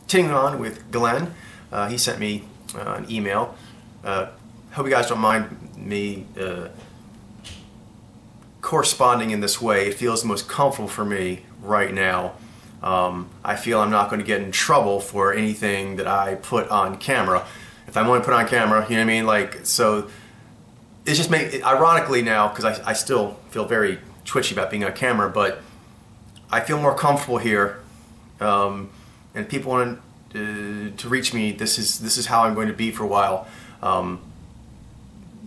continuing on with Glenn. He sent me an email. Hope you guys don't mind me corresponding in this way. It feels the most comfortable for me right now. I feel I'm not going to get in trouble for anything that I put on camera. If I want to put on camera, you know what I mean? Like, so it's just ironically now, because I still feel very twitchy about being on camera, but I feel more comfortable here. And if people want to reach me, this is how I'm going to be for a while.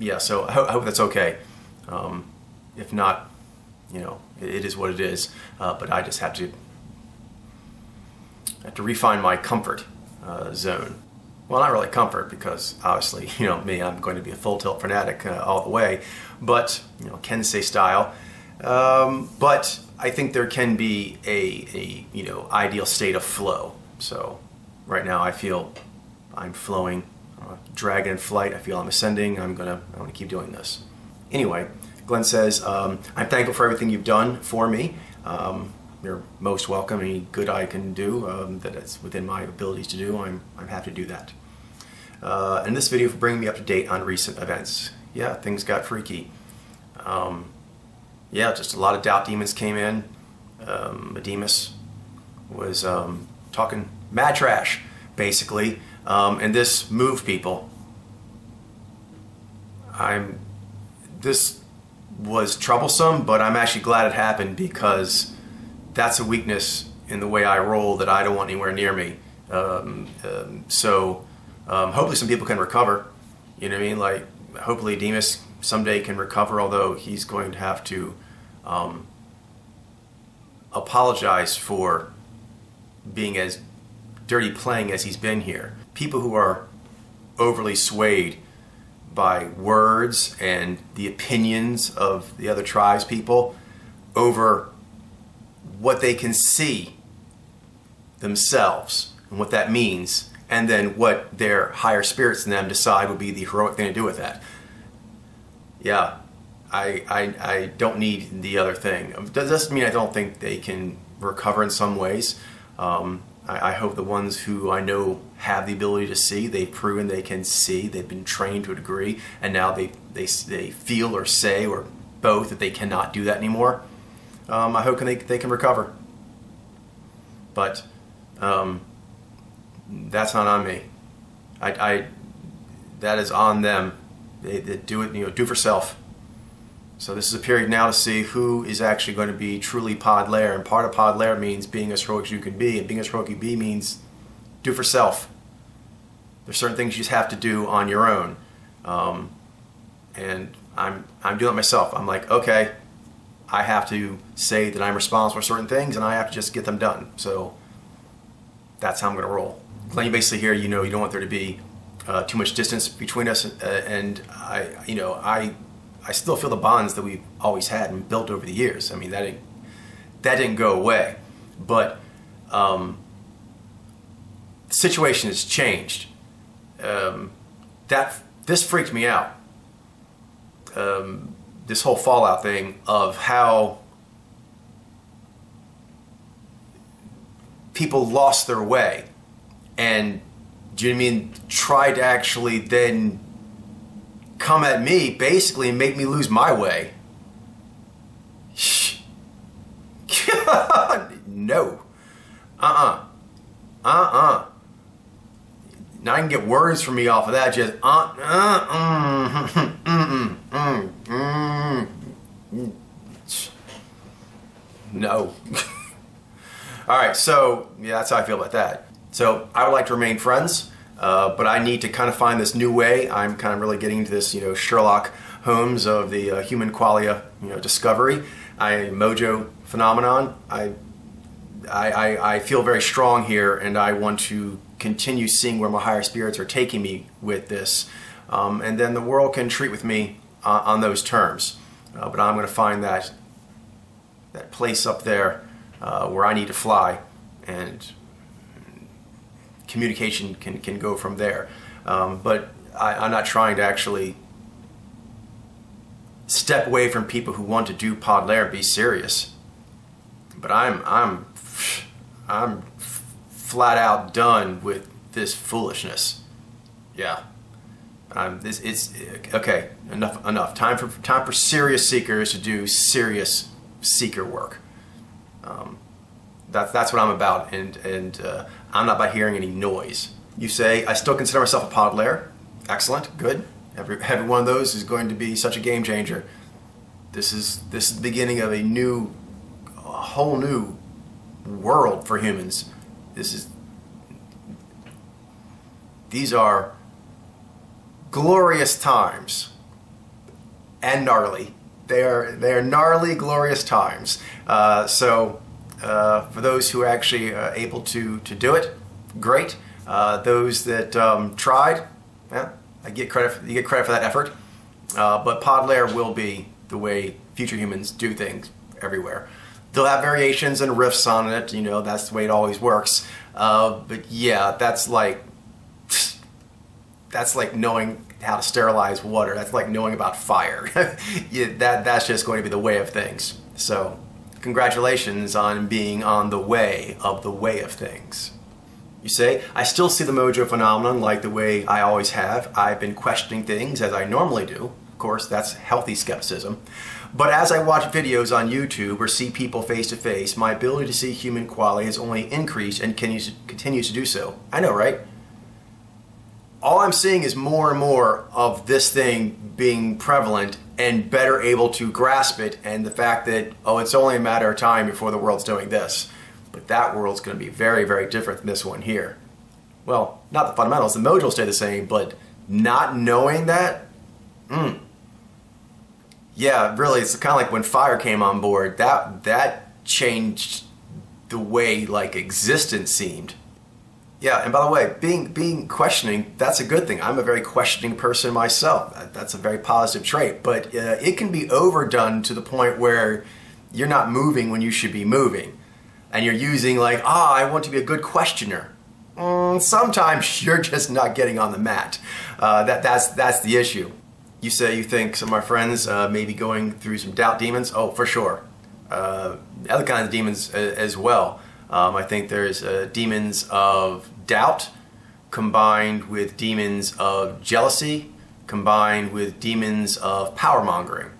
Yeah, so I hope that's okay. If not, you know, it is what it is. But I just have to refine my comfort zone. Well, not really comfort, because obviously, you know me, I'm going to be a full tilt fanatic all the way. But, you know, Kensei style. But I think there can be a you know, ideal state of flow. So right now I feel I'm flowing, dragon in flight. I feel I'm ascending. I want to keep doing this. Anyway, Glenn says, I'm thankful for everything you've done for me. You're most welcome. Any good I can do that it's within my abilities to do, I'm happy to do that. And this video for bringing me up to date on recent events. Yeah, things got freaky. Yeah, just a lot of doubt demons came in. Demas was talking mad trash, basically, and this moved people. This was troublesome, but I'm actually glad it happened, because that's a weakness in the way I roll that I don't want anywhere near me. So hopefully some people can recover. You know what I mean? Like, hopefully Demas someday can recover, although he's going to have to apologize for being as dirty playing as he's been here. People who are overly swayed by words and the opinions of the other tribes people over what they can see themselves and what that means, and then what their higher spirits in them decide would be the heroic thing to do with that. Yeah, I don't need the other thing. That doesn't mean I don't think they can recover in some ways. I hope the ones who I know have the ability to see, they've proven they can see, they've been trained to a degree, and now they feel or say, or both, that they cannot do that anymore. I hope they can recover. But that's not on me. That is on them. They do it, you know, do for self. So this is a period now to see who is actually going to be truly pod lair, and part of pod lair means being as heroic as you can be, and being as heroic as you can be means do for self. There's certain things you just have to do on your own, and I'm doing it myself. I'm like, okay, I have to say that I'm responsible for certain things, and I have to just get them done. So that's how I'm going to roll. Glenn, you basically here, you know, you don't want there to be too much distance between us, and I still feel the bonds that we've always had and built over the years. I mean, that didn't go away, but the situation has changed. This freaked me out. This whole Fallout thing of how people lost their way, and do you know what I mean, tried to actually then come at me basically and make me lose my way. No. Now I can get words from me off of that, just no. Alright, so yeah, that's how I feel about that. So I would like to remain friends, but I need to kind of find this new way. I'm kind of really getting into this, you know, Sherlock Holmes of the human qualia, you know, discovery. Mojo phenomenon. I feel very strong here, and I want to continue seeing where my higher spirits are taking me with this, and then the world can treat with me on those terms. But I'm going to find that place up there where I need to fly, and communication can go from there. But I'm not trying to actually step away from people who want to do pod lair and be serious. But I'm flat out done with this foolishness. Yeah. It's okay. Enough. Time for serious seekers to do serious seeker work. That's what I'm about, and I'm not about hearing any noise. You say, I still consider myself a pod layer. Excellent, good. Every one of those is going to be such a game changer. This is the beginning of a whole new world for humans. These are glorious times, and gnarly. They are gnarly, glorious times. For those who are actually able to do it, great. Those that tried, yeah, you get credit for that effort. But pod layer will be the way future humans do things everywhere. They'll have variations and riffs on it. You know, that's the way it always works. But yeah, that's like knowing how to sterilize water. That's like knowing about fire. Yeah, that's just going to be the way of things. So congratulations on being on the way of things. You say, I still see the mojo phenomenon like the way I always have. I've been questioning things as I normally do. Of course, that's healthy skepticism. But as I watch videos on YouTube or see people face to face, my ability to see human quality has only increased and continues to do so. I know, right? All I'm seeing is more and more of this thing being prevalent and better able to grasp it, and the fact that, oh, it's only a matter of time before the world's doing this. But that world's going to be very, very different than this one here. Well, not the fundamentals. The mojo will stay the same, but not knowing that, yeah, really, it's kind of like when fire came on board. That changed the way like existence seemed. Yeah, and by the way, being questioning, that's a good thing. I'm a very questioning person myself. That's a very positive trait. But it can be overdone to the point where you're not moving when you should be moving. And you're using like, I want to be a good questioner. Sometimes you're just not getting on the mat. That's the issue. You say you think some of my friends may be going through some doubt demons. Oh, for sure. Other kinds of demons as well. I think there's demons of doubt combined with demons of jealousy combined with demons of power mongering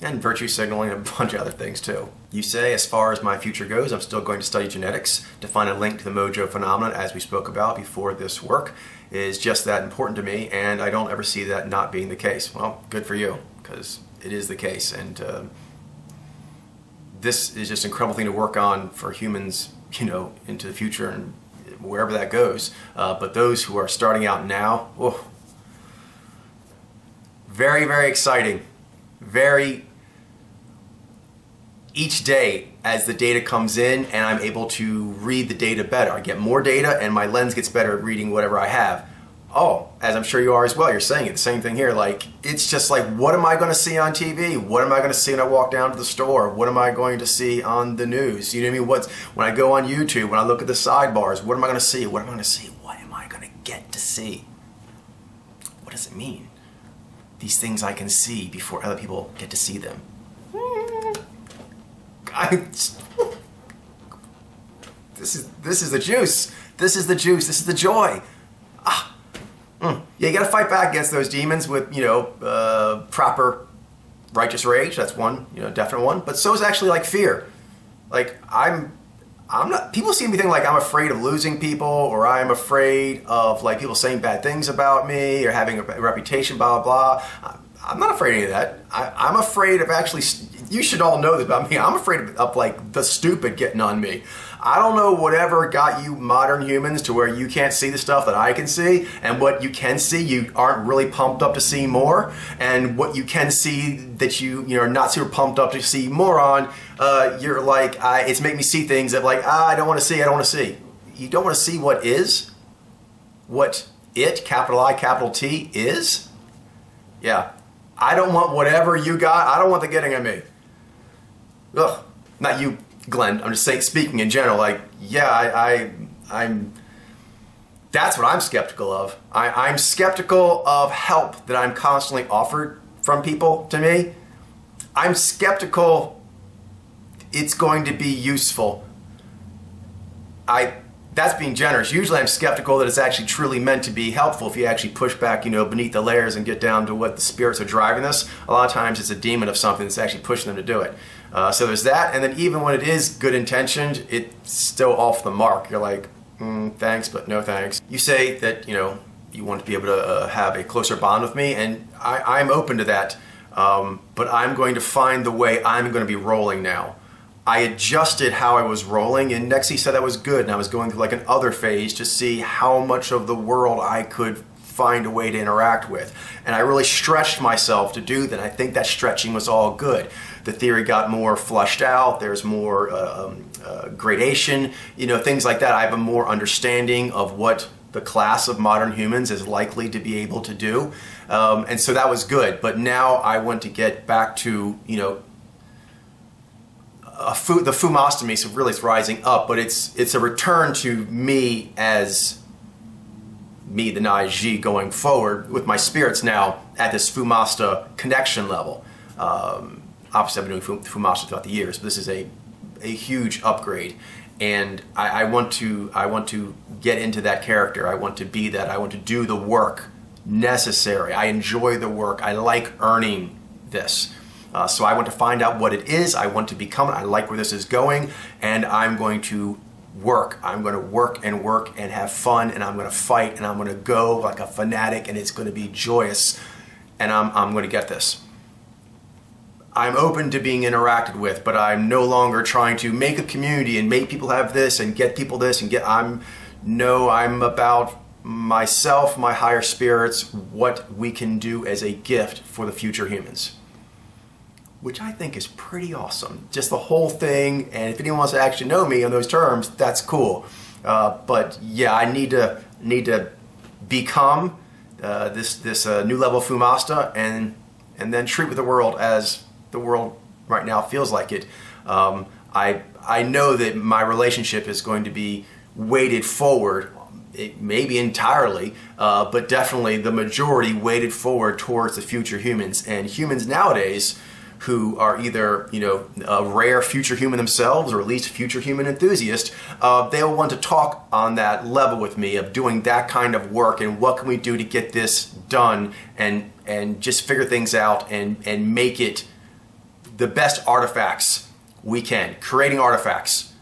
and virtue signaling and a bunch of other things too. You say, as far as my future goes, I'm still going to study genetics to find a link to the mojo phenomenon, as we spoke about before this work, is just that important to me, and I don't ever see that not being the case. Well, good for you, because it is the case, and this is just an incredible thing to work on for humans, you know, into the future and wherever that goes. But those who are starting out now, oh, very, very exciting. Each day as the data comes in and I'm able to read the data better. I get more data and my lens gets better at reading whatever I have. Oh, as I'm sure you are as well, you're saying it, the same thing here. Like, it's just like, what am I going to see on TV? What am I going to see when I walk down to the store? What am I going to see on the news? You know what I mean? When I go on YouTube, when I look at the sidebars, what am I going to see? What am I going to see? What am I going to get to see? What does it mean? These things I can see before other people get to see them. This is the juice. This is the juice. This is the joy. Yeah, you got to fight back against those demons with, you know, proper righteous rage. That's one, you know, definite one. But so is actually like fear. Like I'm not. People see me think like I'm afraid of losing people, or I'm afraid of like people saying bad things about me, or having a reputation, blah blah blah. I'm not afraid of any of that. I'm afraid of actually. You should all know this about me. I'm afraid of like the stupid getting on me. I don't know whatever got you modern humans to where you can't see the stuff that I can see, and what you can see you aren't really pumped up to see more, and what you can see that you are not super pumped up to see more on, you're like, it's making me see things that like, I don't want to see, I don't want to see. You don't want to see what is? What it, capital I, capital T, is? Yeah. I don't want whatever you got, I don't want the getting at me. Ugh. Not you, Glenn. I'm just saying, speaking in general, like, yeah, I'm that's what I'm skeptical of. I'm skeptical of help that I'm constantly offered from people to me. I'm skeptical it's going to be useful. that's being generous. Usually I'm skeptical that it's actually truly meant to be helpful if you actually push back, beneath the layers and get down to what the spirits are driving this. A lot of times it's a demon of something that's actually pushing them to do it. So there's that, and then even when it is good intentioned, it's still off the mark. You're like, thanks, but no thanks. You say that, you want to be able to have a closer bond with me, and I'm open to that, but I'm going to find the way I'm going to be rolling now. I adjusted how I was rolling, and Nexi said that was good, and I was going through like an other phase to see how much of the world I could find a way to interact with. And I really stretched myself to do that. I think that stretching was all good. The theory got more flushed out, there's more gradation, things like that. I have a more understanding of what the class of modern humans is likely to be able to do. And so that was good. But now I want to get back to, the Fumostomy, so really it's rising up, but it's a return to me as me, the Naiji, going forward with my spirits now at this Fumasta connection level. Obviously I've been doing Fumasta throughout the years, but this is a huge upgrade, and I want to get into that character. I want to be that. I want to do the work necessary. I enjoy the work. I like earning this. So I want to find out what it is. I want to become it. I like where this is going, and I'm going to work. I'm going to work and have fun, and I'm going to fight, and I'm going to go like a fanatic, and it's going to be joyous, and I'm going to get this. I'm open to being interacted with, but I'm no longer trying to make a community and make people have this and get people this and I'm about myself, my higher spirits, what we can do as a gift for the future humans. Which I think is pretty awesome. Just the whole thing, and if anyone wants to actually know me on those terms, that's cool. But yeah, I need to become this new level of Fumasta, and then treat with the world as the world right now feels like it. I know that my relationship is going to be weighted forward, maybe entirely, but definitely the majority weighted forward towards the future humans. And humans nowadays, who are either a rare future human themselves or at least future human enthusiast, they'll want to talk on that level with me of doing that kind of work and what can we do to get this done and just figure things out and make it the best artifacts we can, creating artifacts,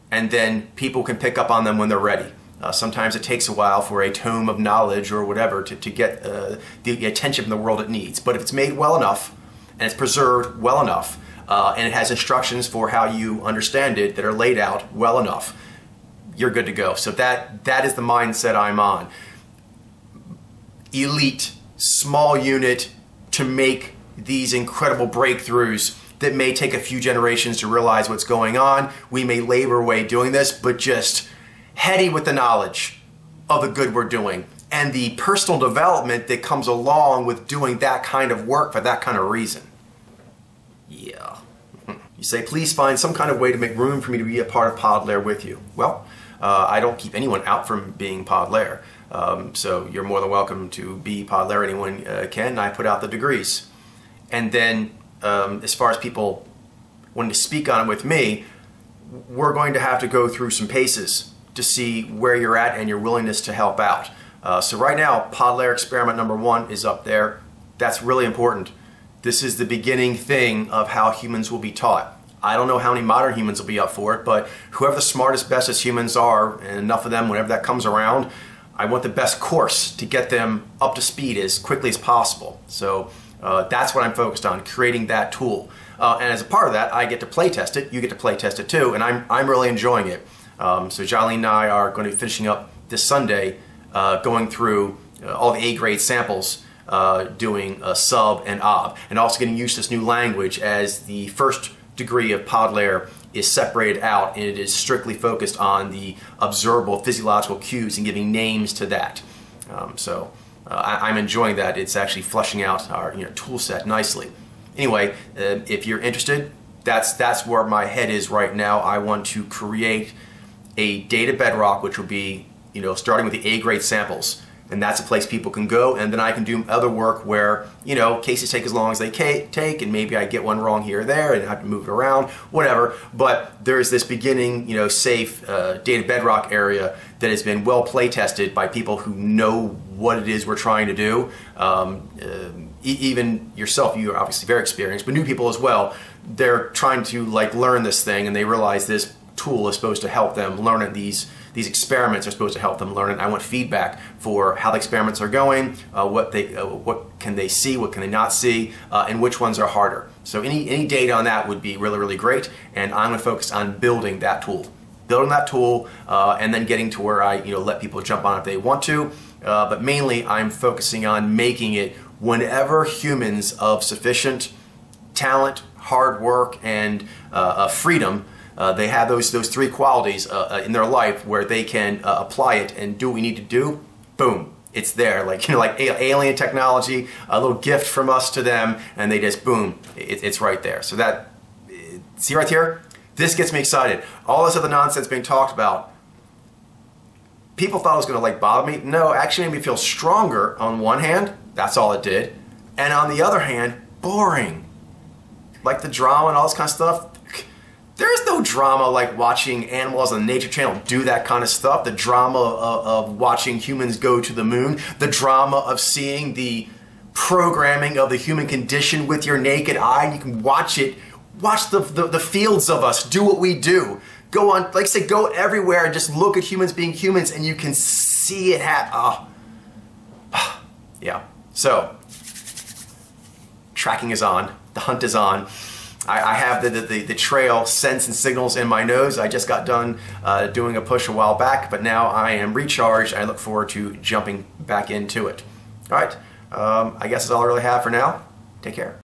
and then people can pick up on them when they're ready. Sometimes it takes a while for a tome of knowledge or whatever to get the attention from the world it needs, but if it's made well enough and it's preserved well enough, and it has instructions for how you understand it that are laid out well enough, you're good to go. So that is the mindset I'm on. Elite, small unit to make these incredible breakthroughs that may take a few generations to realize what's going on. We may labor away doing this, but just heady with the knowledge of the good we're doing and the personal development that comes along with doing that kind of work for that kind of reason. Yeah. You say, please find some kind of way to make room for me to be a part of Podlair with you. Well, I don't keep anyone out from being Podlair. So you're more than welcome to be Podlair. Anyone can. I put out the degrees. And then as far as people wanting to speak on it with me, we're going to have to go through some paces to see where you're at and your willingness to help out. So right now, Podlair experiment number 1 is up there. That's really important. This is the beginning thing of how humans will be taught. I don't know how many modern humans will be up for it, but whoever the smartest, bestest humans are, and enough of them whenever that comes around, I want the best course to get them up to speed as quickly as possible. So that's what I'm focused on, creating that tool. And as a part of that, I get to play test it, you get to play test it too, and I'm really enjoying it. So Jolene and I are going to be finishing up this Sunday, going through all the A-grade samples, doing sub and ob, and also getting used to this new language as the first degree of Podlair is separated out and it is strictly focused on the observable physiological cues and giving names to that. I'm enjoying that. It's actually fleshing out our tool set nicely. Anyway, if you're interested, that's where my head is right now. I want to create a data bedrock, which will be starting with the A-grade samples, and that's a place people can go. And then I can do other work where, you know, cases take as long as they take, and maybe I get one wrong here or there and I have to move it around, whatever. But there's this beginning, you know, safe data bedrock area that has been well play tested by people who know what it is we're trying to do. Even yourself, you are obviously very experienced, but new people as well, they're trying to like learn this thing, and they realize this tool is supposed to help them learn it. These experiments are supposed to help them learn it. I want feedback for how the experiments are going, what can they see, what can they not see, and which ones are harder. So any data on that would be really, really great, and I'm going to focus on building that tool. Building that tool, and then getting to where I let people jump on if they want to, but mainly I'm focusing on making it whenever humans of sufficient talent, hard work, and freedom, they have those three qualities in their life where they can apply it and do what we need to do. Boom, it's there, like like alien technology, a little gift from us to them, and they just boom, it's right there. So that, see right here, this gets me excited. All this other nonsense being talked about, people thought it was going to like bother me. No, actually made me feel stronger on one hand. That's all it did. And on the other hand, boring. Like the drama and all this kind of stuff. There's no drama like watching animals on the Nature Channel do that kind of stuff. The drama of watching humans go to the moon. The drama of seeing the programming of the human condition with your naked eye. You can watch it. Watch the fields of us do what we do. Go on, like I say, go everywhere and just look at humans being humans, and you can see it happen. Yeah. So, tracking is on. The hunt is on. I have the trail scents and signals in my nose. I just got done doing a push a while back, but now I am recharged. I look forward to jumping back into it. All right. I guess that's all I really have for now. Take care.